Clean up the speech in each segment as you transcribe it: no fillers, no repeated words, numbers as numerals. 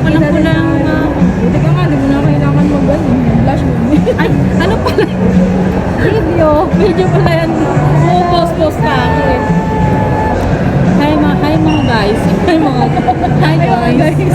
Pula-pula lang nga. Buti ka nga, di mo na kailangan mag-blush mo. Ay, ano pala? Video. Video pala yan. Post na ako eh. Hi mga guys. Hi guys.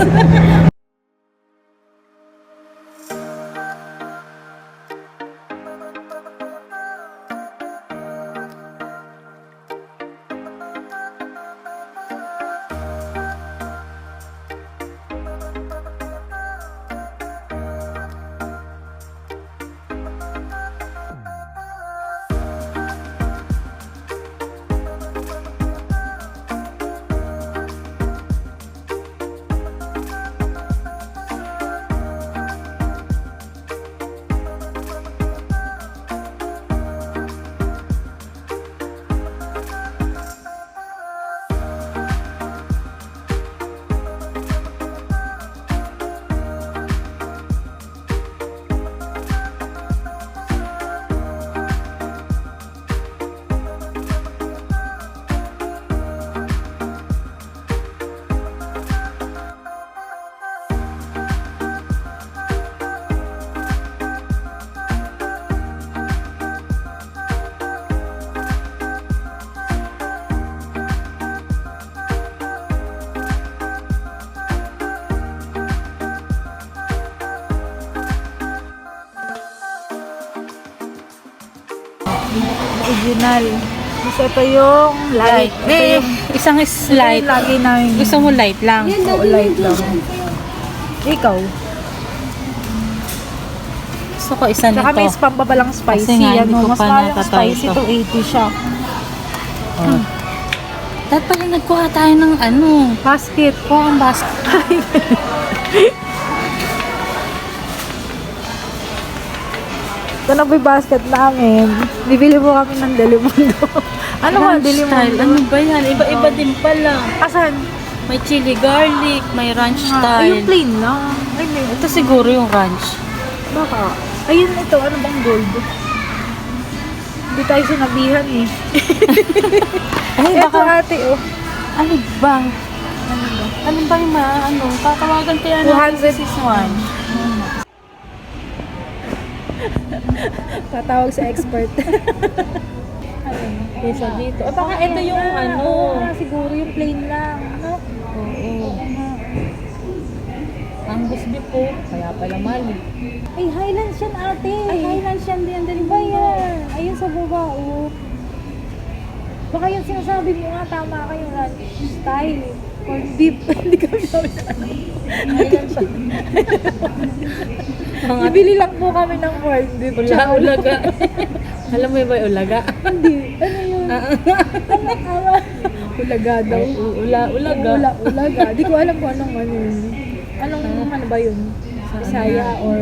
Original. Gusto ito yung light. Ito yung Isang is light. lagi namin. Gusto mo light lang? Oo, light lang. Ikaw. Gusto ko isa Tsaka may nito. pampabalang spicy. Kasi nga, hindi Ano, ko mas pa mahal yung natatry spicy, ito. 280 siya. Dapat pala nagkuha tayo ng ano. Basket. Kuha ang basket. Ito na po yung basket namin. Bibili po kami ng Delimundo. Ano ba, Ranch style. Delimundo? Ano ba yan? Iba-iba din pala. Asan? May chili garlic, may ranch Ay, yung style. plain lang. Ay, may. Ito siguro yung ranch. Baka. Ayun ito, ano bang gold? Hindi tayo sinabihan eh. Ay, Ito baka, ate, oh. ano ba? Ano ba yung ano? Tatawagan kaya natin 200. si Swan. Tatawag sa expert. Kesa dito. O baka ito yung ano. Siguro yung plain lang. No? Oo. Ang bisbi po. Kaya pala mali. Ay, Highlands yan ate. Ay, Highlands yan din. Ang Ba yan? Ayun sa baba, oh. Baka yung sinasabi mo nga, tama ka yung lunch style. Or beef. Hindi kami sabi na ano. Highlands yan. Bibili lang po kami ng corned beef. tsaka Ulaga. Alam mo yung ba yung ulaga? Hindi. Ano yun? Ano? Ulaga daw. Ulaga. Ulaga. Di ko alam kung anong ano yun. Anong ano ba yun? Bisaya or...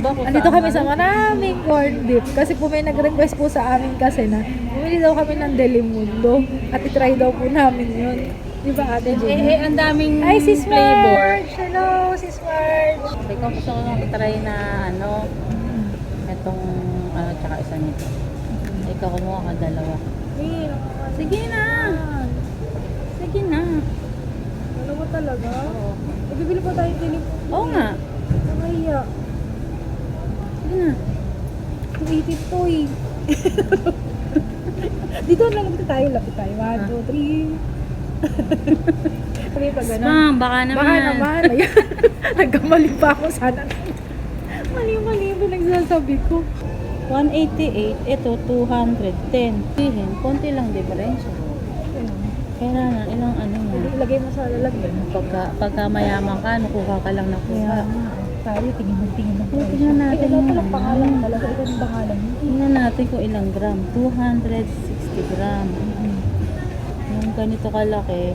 Andito kami sa maraming corned beef. Kasi po may nag-request po sa amin kasi na bumili daw kami ng Delimundo. At itry daw po namin yun. Di ba ate Jenny? Ang daming Ay, sis flavor. Marge! Hello, sis Marge! Ikaw gusto ko nang itry na ano, itong tsaka isa nito. Ikaw kumuha ka dalawa. Sige na! Sige na. Ano mo talaga? Oo. Bibili pa tayo Delimundo. Oo nga. Nakaya. Sige na. 280 to eh. Dito lang tayo, lapit tayo. 1, 2, 3. Okay, pag gano'n. Ma'am, baka naman. Baka naman. Ayan. Nagkamali pa ako sana. Mali-mali yung nagsasabi ko. 188, ito 210. Sihin, konti lang diferensya. Kaya na, ilang ano mo. Ilagay mo sa lalagyan. Pagka mayaman ka, nakuha ka lang nakuha. Tayo, tingin ng Tingnan natin ito yung palang pangalan. Talaga ito yung pangalan. Tingnan natin kung ilang gram. 260 gram. Yung ganito kalaki,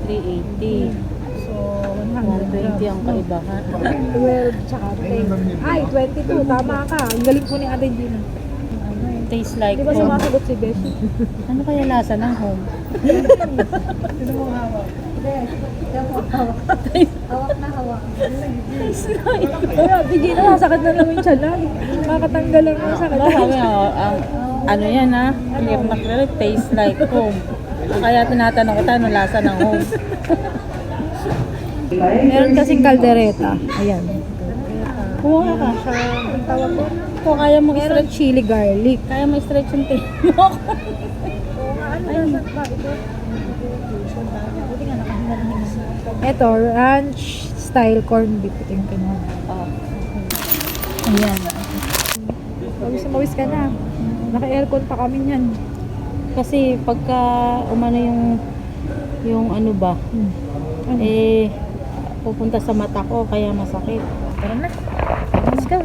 380. So, 120 ang kaibahan. 12 tsaka 10. Ay, 22. Tama ka. Ang galing po ni Ate Gina. Taste like Di ba home. sumasagot si Beshi? Ano kaya lasa ng home? Sino mo hawak? Hawak na hawak. Kaya, bigyan na, sakit na naman siya na. Makakatanggal lang ng sakit. Ano kami, ang ano yan ha? Clear na clear, taste like home. Kaya tinatanong kita anong lasa ng home. Meron kasing kaldereta. Ayan. Kumuha ka. Ang tawag ko. Kung kaya mo Meron stretch, chili garlic. kaya mo stretch yung tail mo. Ano lasa ba ito? Buti nga nakahinga. Ito, ranch style corned beef. Ito yung kinuha. Oh. Ayan. Mawis ka na. Naka-aircon pa kami niyan. Kasi pagka umano yung ano ba, Ano? pupunta sa mata ko kaya masakit. Tara na. Let's go.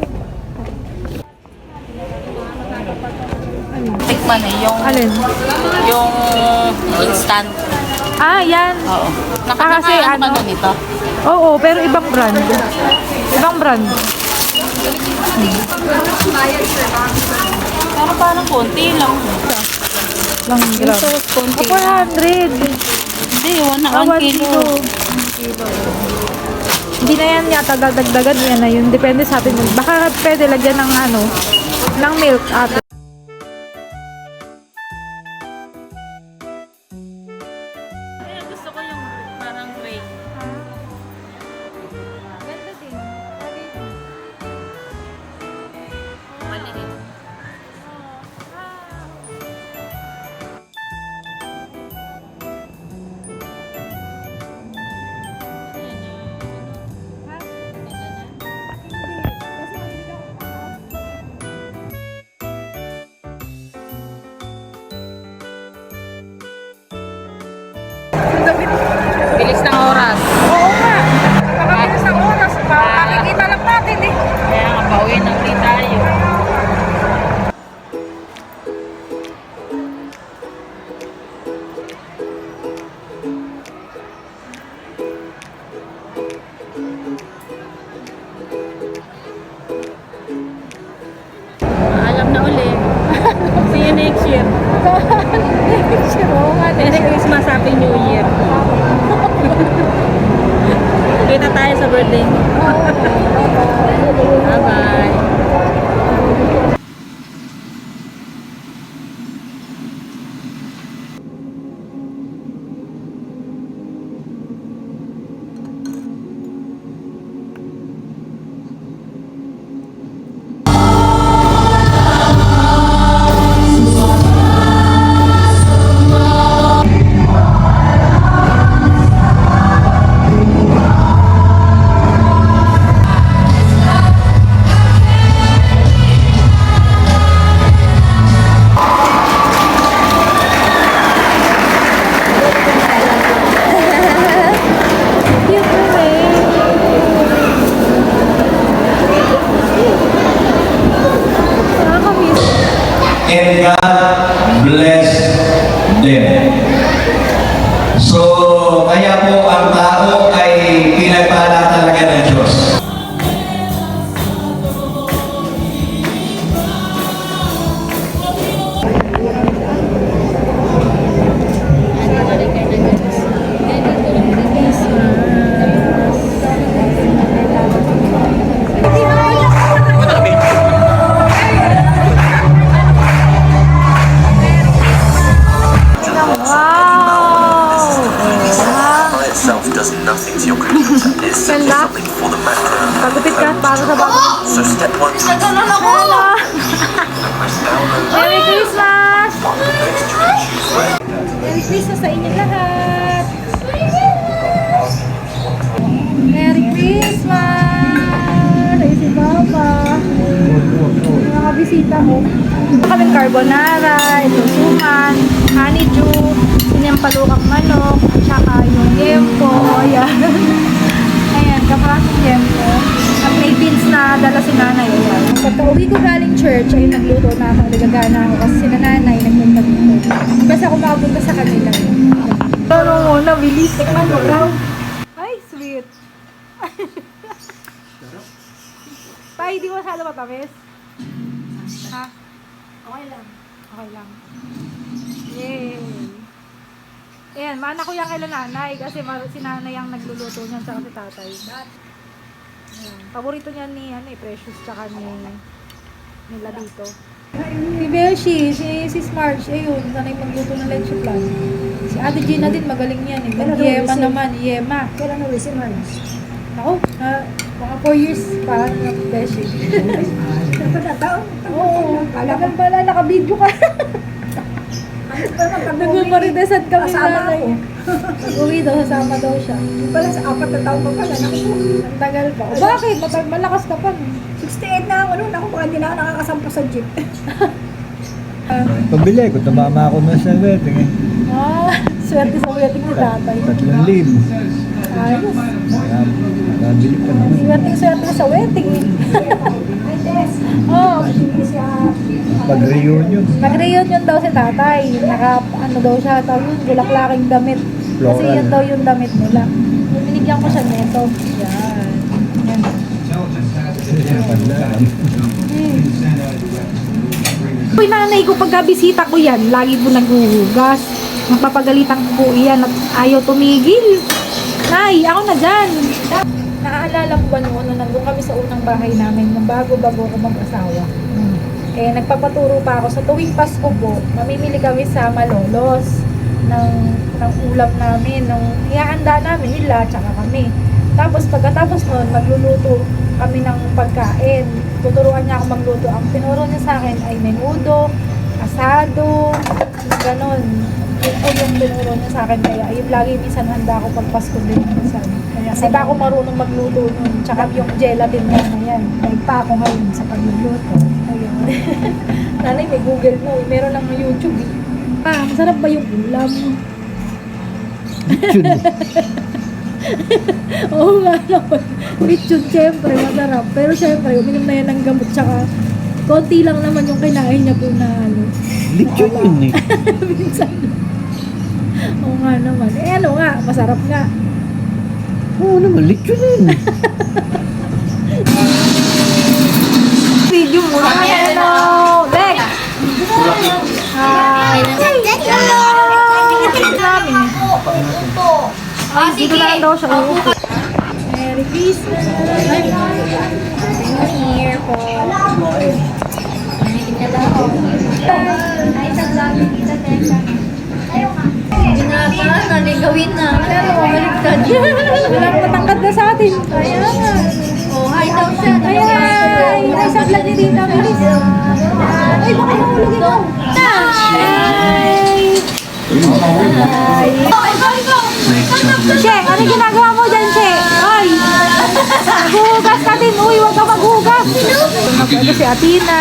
Ano? Tikman yung Alin? yung instant. Ah, yan. Oo. Kasi Nakakaano ano? ba nito? Oo, pero ibang brand. Ibang brand. Pero parang konti lang. Lang Yung gram. sauce konti. 400. Hindi, 1 kilo. Hindi na yan yata dadagdagan, yan na yun. Depende sa atin. Baka pwede lagyan ng ano, ng milk ate. Gusto ko yung parang gray. Ganda din. Maliit. Bilis ng oras. Oo nga. Nakabilis ng oras. Makikita lang natin eh. Kaya nga, pauwi na ulit tayo. Alam na uli. See you next year. Oo nga. Merry Christmas, Happy New Year. Kita tayo sa birthday mo. Bye-bye. And God bless them. So, kaya po ang tao ay pinagpala talaga ng Diyos. By itself does nothing to your computer. It's simply Ganda. something for the macro. Pagupit ka para sa bago. So step one, Hello! press download. Merry Christmas! Next, you can choose where. Merry Christmas sa inyo lahat! Merry Christmas! Ay, si Papa! Yung mga bisita mo. Ito kaming carbonara, ito suman, honeydew, sinampalukang manok, at saka yung yempo. Ayan. Ayan, kaprasong yempo. At may beans na dala si nanay. Ayan. Pagka-uwi ko galing church, ay nagluto na ako, nagagana ako kasi sila nanay nagpunta dito. Kasi ako makapunta sa kanila. Ano mo, nabilis. Tikman mo lang. Ay, sweet. Tay, di ko masyado matamis. Ha? Okay lang. Okay lang. Yay! Ayan, mana ko yan kay nanay kasi si nanay ang nagluluto niyan tsaka si tatay. Ayan, paborito niya ni Precious tsaka ni Ladito. Si Beshi, si Smarch, ayun, sanay magluto ng leche plan. Si Ate Gina din, magaling yan eh. Pero Yema si- naman, Yema. Kailan uwi si Marge? Ako, mga 4 years pa ng Beshi. Dapat na taon. Oo, talagang pala, nakabidyo ka. Nagmamaridesan kami Kasama nanay. ako. Uwi daw, sasama daw siya. Yung pala sa 4 na taon pa pala. Naku, Ang tagal pa. O bakit? Malakas ka pa. 68 na ako noon. Naku, baka hindi na ako nakakasampo sa jeep. Pabili ko, tumama ako na sa wedding eh. Swerte sa wedding ni tatay. 3,000. Ayos. Nabili ka naman. Swerte sa wedding eh. Oo. Pag-reunion. Nag-reunion daw si tatay. Ano daw siya, tawag yun, bulaklaking damit. Kasi Floral. yun daw yung damit nila. Binigyan ko siya nito. Yan. Yan. Pandaan. Uy, nanay ko, pagkabisita ko yan, lagi po naghuhugas. Napapagalitan ko po iyan at ayaw tumigil. Nay, ako na dyan. Naaalala ko ba noon na nandun kami sa unang bahay namin, nung bago-bago ko mag-asawa. Eh, nagpapaturo pa ako. Sa tuwing Pasko po, mamimili kami sa Malolos ng ulam namin, ng ihahanda namin nila, tsaka kami. Tapos pagkatapos nun, magluluto kami ng pagkain. Tuturuan niya ako magluto. Ang tinuro niya sa akin ay menudo, asado, ganon. Yun po yung tinuro niya sa akin. Kaya ayun, lagi minsan handa ako pag Pasko din minsan. Kasi pa ako marunong magluto nun. Tsaka yung gelatin na yan. Nagpa ako ngayon sa pagluluto. Ayun. Nanay, may Google mo. Meron lang ng YouTube. Masarap ba yung ulam? Oo nga naman. Lechon, syempre, masarap. Pero syempre, uminom na yan ng gamot. Tsaka, konti lang naman yung kinain niya po na ano. Lechon yun eh. Minsan. Oo nga naman. Eh ano nga, masarap nga. Oo naman, lechon yun. Video mo. Hello! Dek! Hi! Hello! Namin. Ay, dito na lang daw siya. Merry Christmas! Happy New Year po! Ay, sa vlog ni Tita Tessa. Ginagawa na, ligawin na. Pero bumaliktad. Walang matangkad na sa atin. Ayan. Oh, hi daw siya. Ayan. Ay, sa vlog ni Tita Melis. Ay, baka mahulog ito. Hi! Hi! Che, ano ginagawa mo dyan, Che? Ay! Maghuhugas natin. Uy, huwag ka maghuhugas. Ito si Atina.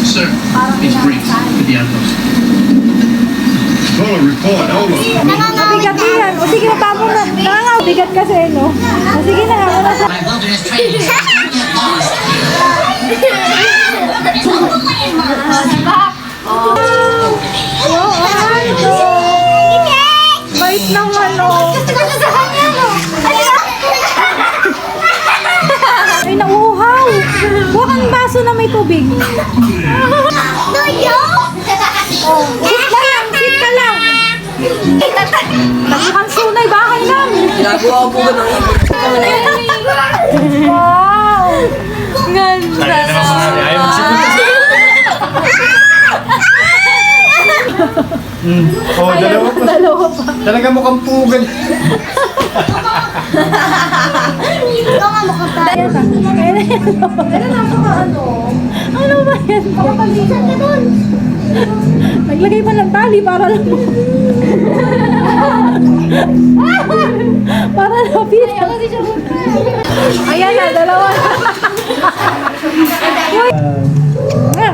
Sir, it's brief with the outpost. Full report, over. Mabigat yan. O sige, tamo na. Bigat kasi, no? O sige na, ako na sa... My wilderness training. Bait naman, no? Ay, nauuhaw. Huwag kang baso na may tubig. Oh, sit ka lang, sit ka lang. Nagmukhang sunay bahay namin. Ginagawa ko ba ng Wow! Ganda na. Oh, dalawa pa. Dalawa pa. Talaga mukhang pugal. Ayan na. Ayan na ka ano? Ano ba yan? Pakapalisan ka doon. Naglagay pa ng tali para lang. Para lapit. Ayan na, dalawa. Uy! Ah.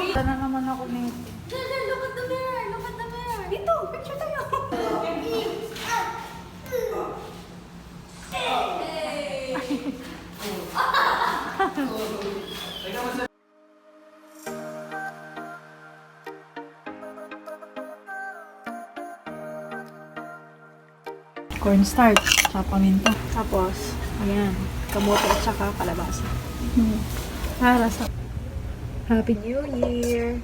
Ito na naman ako nito. Look at the mirror! Look at the mirror! Dito, picture tayo. cornstarch, tsaka paminta. Tapos, ayan, kamote at saka kalabasa. Para sa Happy New Year!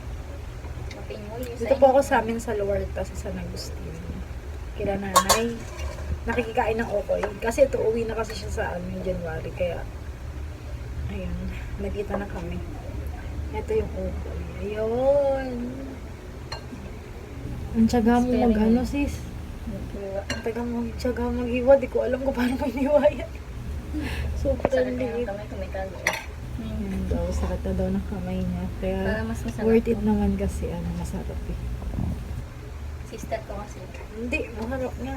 Dito po ako sa amin sa Luarta, sa San Agustin. Kila nanay. Nakikikain ng okoy. Kasi ito, uwi na kasi siya sa amin January. Kaya, ayun, nagkita na kami. Ito yung okoy. Ayun. Ang tiyaga mo mag-ano, sis? Ang taga mo mag-iwa. Di ko alam kung paano mo iniwa yan. Sobrang liit. Ayun daw, sakit na daw ng kamay niya. Kaya, worth it naman kasi, masarap eh. Sister ko kasi. Hindi, maharap nga.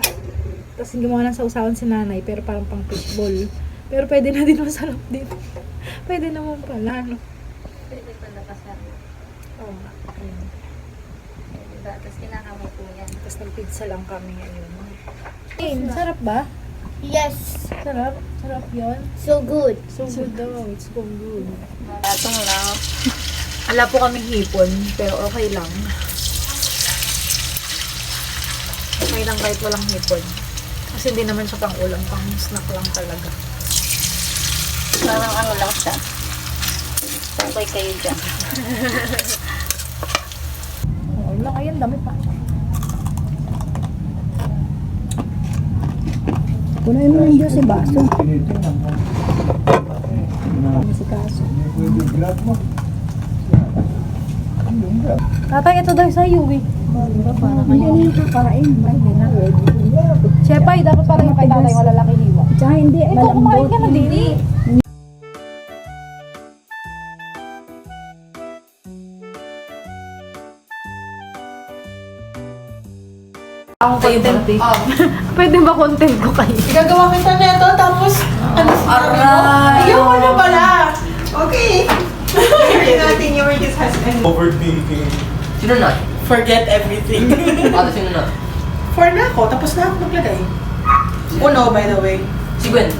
Tapos gumawa ng sausawan si nanay, pero parang pang fishball. Pero pwede na din, masarap din. Pwede naman pala, no? Pwede pa nakasama. Oo nga. Ayun. Diba? Tapos kinakama po yan. Tapos nag-pizza lang kami, ayun. Hey, sarap ba? Yes! Sarap? Sarap yun? So good. So good daw, it's so good. Atong lang. Wala po kami hipon, pero okay lang. Okay lang kahit walang hipon. Kasi hindi naman siya pang ulam, pang snack lang talaga. Parang ano lang siya. Sabay kayo dyan. Oo lang, ayun, dami pa. Punuin mo ng Diyos yung baso. Si Kaso. Tatay, ito daw sa'yo eh. Hindi nito parain. Siyempre, dapat pala yung kay tatay wala laki hiwa. Tsaka hindi, Ito, kumain ka na malambot. din eh. Ang content eh. Pwede ba content ko kayo? Gagawa kita neto, tapos, ano sa ayoko na pala. Okay. Natin yung Rick's husband. Overthinking. Sino na? Forget everything. Sino na? For na ako, tapos na ako maglagay. Uno, by the way. Si Gwen.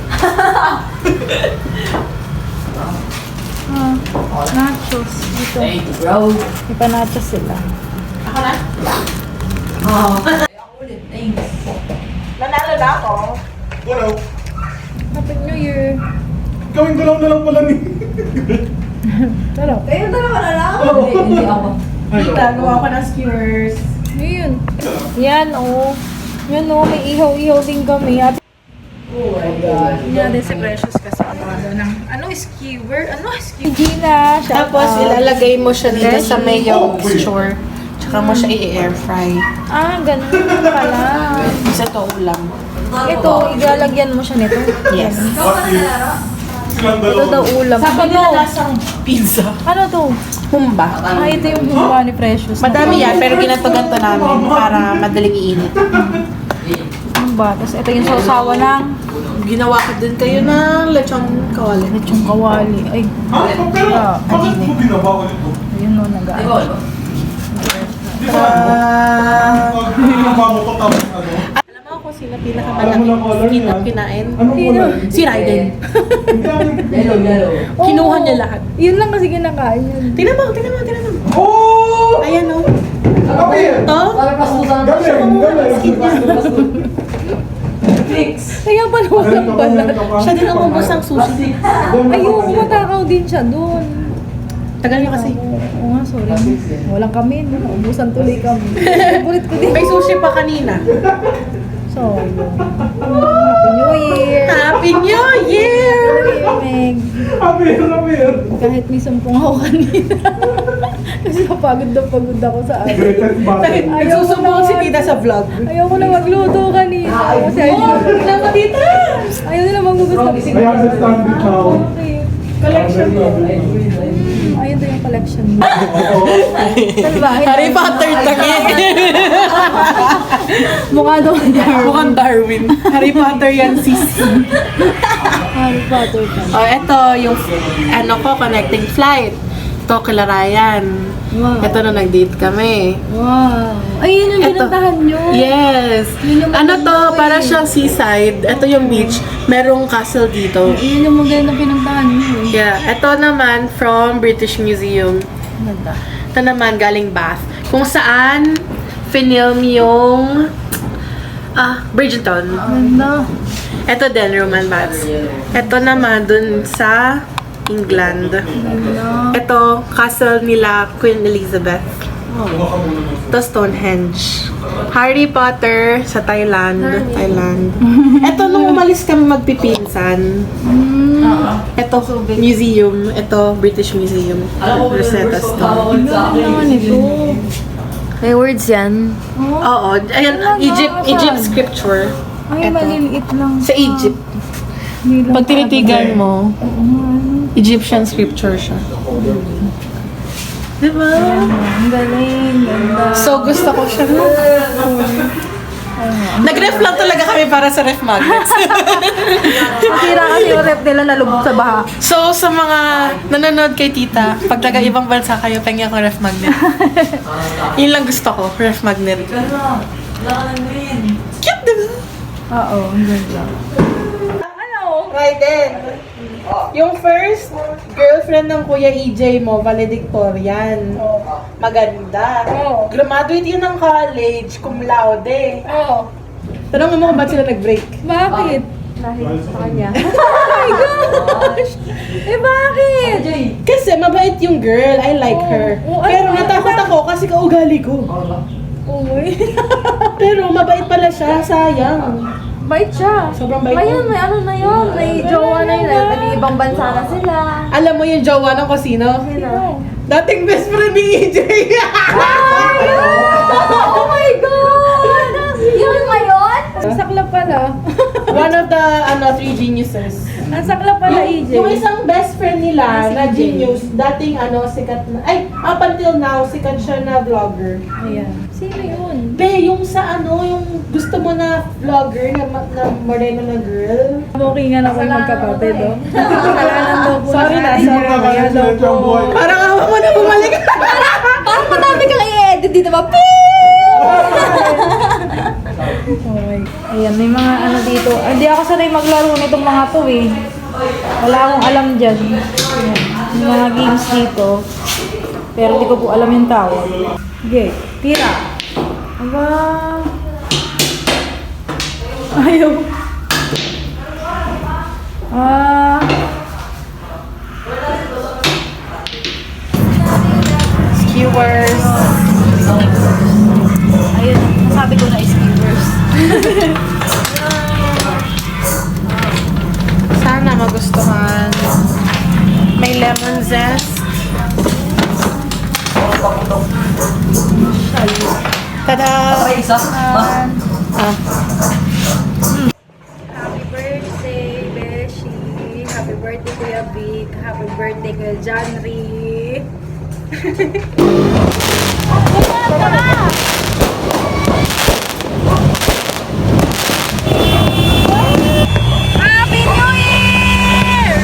Nachos. Dito. Hey, bro. May pa-nachos sila. Ako na? Nanalo na ako. Wala. Happy New Year. Gawing galaw na lang pala ni. Sarap. Kayo dalawa na lang? Hindi ako. Kita, gawa ko ng skewers. Yun. Yan, oh. Yan, oh. May ihaw-ihaw din kami. At Oh my God. niya din si Precious kasi ano, skewer? Ano, skewer? Gina, shout Tapos, out. ilalagay mo siya dito sa mayo mixture. Tsaka mo siya i-air fry. Ah, ganun pala. Isa to ulam. Ito, ilalagyan mo siya nito. Yes. Silang Ito dalawa. daw ulam. Sabi nila lasang pizza. Ano to? Humba. Ah, ito yung humba ni Precious. Madami yan, pero ginato-ganto namin para madaling iinit. Humba. Tapos ito yung sausawa ng Ginawa ko din kayo ng lechon kawali. lechong kawali. Ay, Pero Ah, bakit mo ginawa ulit to? ayun no, nag-ano. Di ba? Ginawa mo ko tapos ano? Alam mo kung sino pinakamalaking skin na kinain? Anong kulay? Si Raiden. Yellow. Kinuha niya lahat. Yun lang kasi kinakain yun. Tingnan mo, tingnan mo, tingnan mo. Oh! Ayan o. Kapir! Ito? Para pasusan. Galing! Kaya pala walang balat. Siya din ang ubos ng sushi. Ayun, matakaw din siya doon. Tagal niya kasi. Oo nga, sorry. Walang kami, no? Ubusan tuloy kami. Favorite ko din. May sushi pa kanina. So, yun. Happy New Year! Happy New Year! Meg. Kapir! Kahit may sumpong ako kanina. Kasi napagod na pagod ako sa akin. Greatest battle. Nagsusumbong si Tita sa vlog. Ayaw ko na magluto kanina. Kasi Tignan mo, Tita! ayaw nila maghugas ng I understand it now. Okay. Collection mo. Ayun daw yung collection mo. Salbahin. Harry Potter tangi. Mukha daw ang Darwin. Mukhang Darwin. Harry Potter yan, sis. Harry Potter ka. Oh, ito yung ano ko, connecting flight. Ito, kila Ryan. Wow. Ito na nag-date kami. Wow. Ay, yun yung Ito. pinuntahan nyo. Yes. Yun yung Ano to, maganda para eh. siyang seaside. Ito yung beach. Merong castle dito. Yun yung maganda pinuntahan nyo. Yeah. Ito naman from British Museum. Ganda. Ito naman galing Bath. Kung saan film yung Bridgerton. Ganda. Ito din, Roman Baths. Ito naman dun sa England. Ito, castle nila Queen Elizabeth. Ito, Stonehenge. Harry Potter sa Thailand. Ito, nung umalis kami magpipinsan. Ito, museum. Ito, British Museum. Rosetta Stone. May words yan. Oo. Ayan, Egypt scripture. Ay, maliliit lang. Sa Egypt. Pag tinitigan mo, Egyptian scripture siya. Diba? Ang galing. Ganda. So, gusto ko siya. Nag-ref lang talaga kami para sa ref magnets. Masira kasi yung rep nila nalubog sa baha. So, sa mga nanonood kay tita, pag taga-ibang bansa kayo, pengen ko ref magnet. Yun lang gusto ko, ref magnet. Cute, diba? Oo, ang ganda. Raiden. Yung first girlfriend ng Kuya EJ mo, valedictorian. Maganda. Graduate yun ng college, cum laude. Tanong mo kung ba't sila nag-break? Bakit? Dahil sa kanya. Oh my gosh! Bakit? Kasi mabait yung girl, I like her. Pero natakot ako kasi kaugali ko. Pero mabait pala siya, sayang. Bait siya. Sobrang bait. Ngayon, may ano na yun. May jowa na yun. Nag-iibang bansa na sila. Alam mo yung jowa ng kusino? Dating best friend ni EJ. Oh my God! Yun ngayon? Ang sakla pala. One of the three geniuses. Ang sakla pala, EJ. Yung isang best friend nila na genius, dating sikat na, up until now, sikat siya na vlogger. Ayan. Sino yun? Be, yung sa yung gusto mo na vlogger na moreno na girl. Bookingan ako yung magkapatid, oh. Kasalanan daw po. Sorry na, natin sorry. yun. Kaya daw po. Parang awa mo na bumalik. Parang madami kang i-edit dito ba? Ayan, may mga ano dito. Hindi ako sanay maglaro nitong mga to eh. Wala akong alam dyan. Ayan, may mga games dito. Pero di ko po alam yung tawag. Okay, tira. Aba. Ayaw. Skewers. Ayun, nasabi ko na skewers. Sana magustuhan. May lemon zest. Tada! Happy birthday, Beshi. Happy birthday, Kuya Vic. Happy birthday, Kuya Janry. Happy New Year!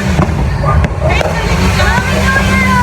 Happy New Year!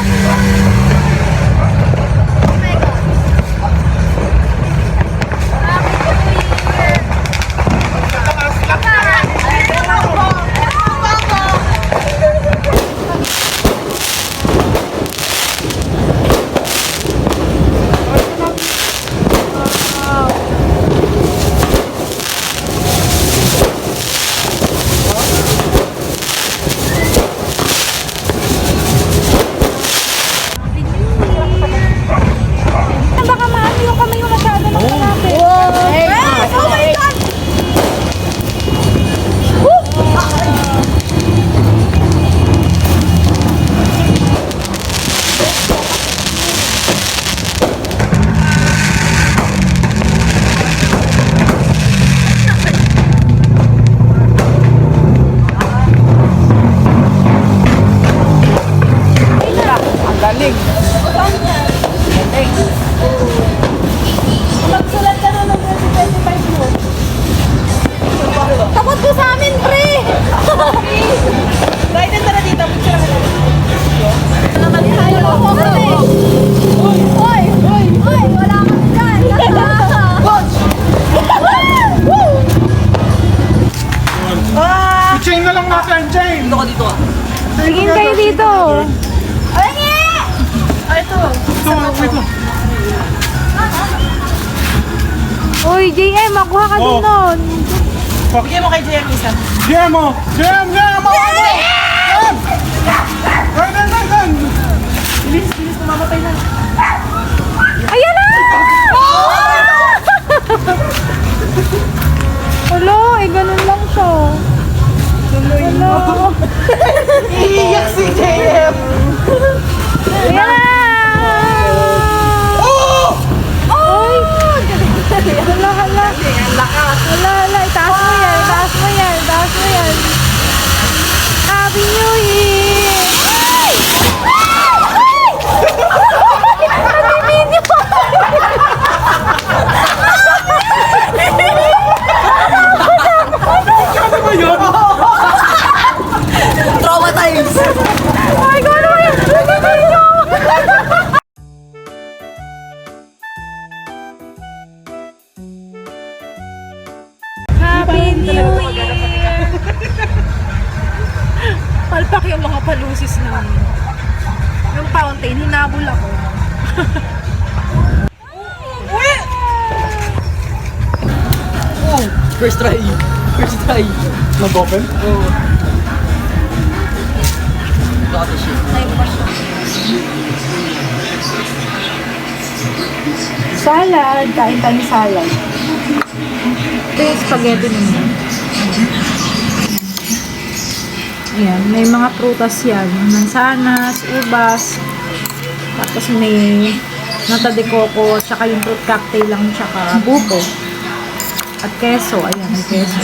Baka maano yung kamay mo masyado ng kalapit. Oh my God! Ang galing. Magsulat ka na ng 2025 mo. Takot ko sa amin, pre! Raiden, tara dito. Picture ka na. Ayaw ako, pre! Hoy! Hoy! Wala ka dyan! I-chain na lang natin, chain! Tingin kayo dito! Ito, ito. Uy, JM, makuha ka din nun. Bigyan mo kay JM isa. Jemo! Jemo! Jemo! Jemo! Run! Bilis, mamamatay na. Ayan na! Hello, ganun lang siya. Hello. Iiyak si JM. Ayan na! Ay! Hala, hala. Hala, itaas mo yan. Happy New Year! Traumatized. Oh my God! Happy New Year! Palpak yung mga palusis namin. Yung fountain, hinabol ako. First try. Nag-open? Salad. Kain tayo salad. Ito yung spaghetti naman. Ayan, may mga prutas yan. Mansanas, ubas. Tapos may nata de coco, tsaka yung fruit cocktail lang, tsaka buko. At keso. Ayan, may keso.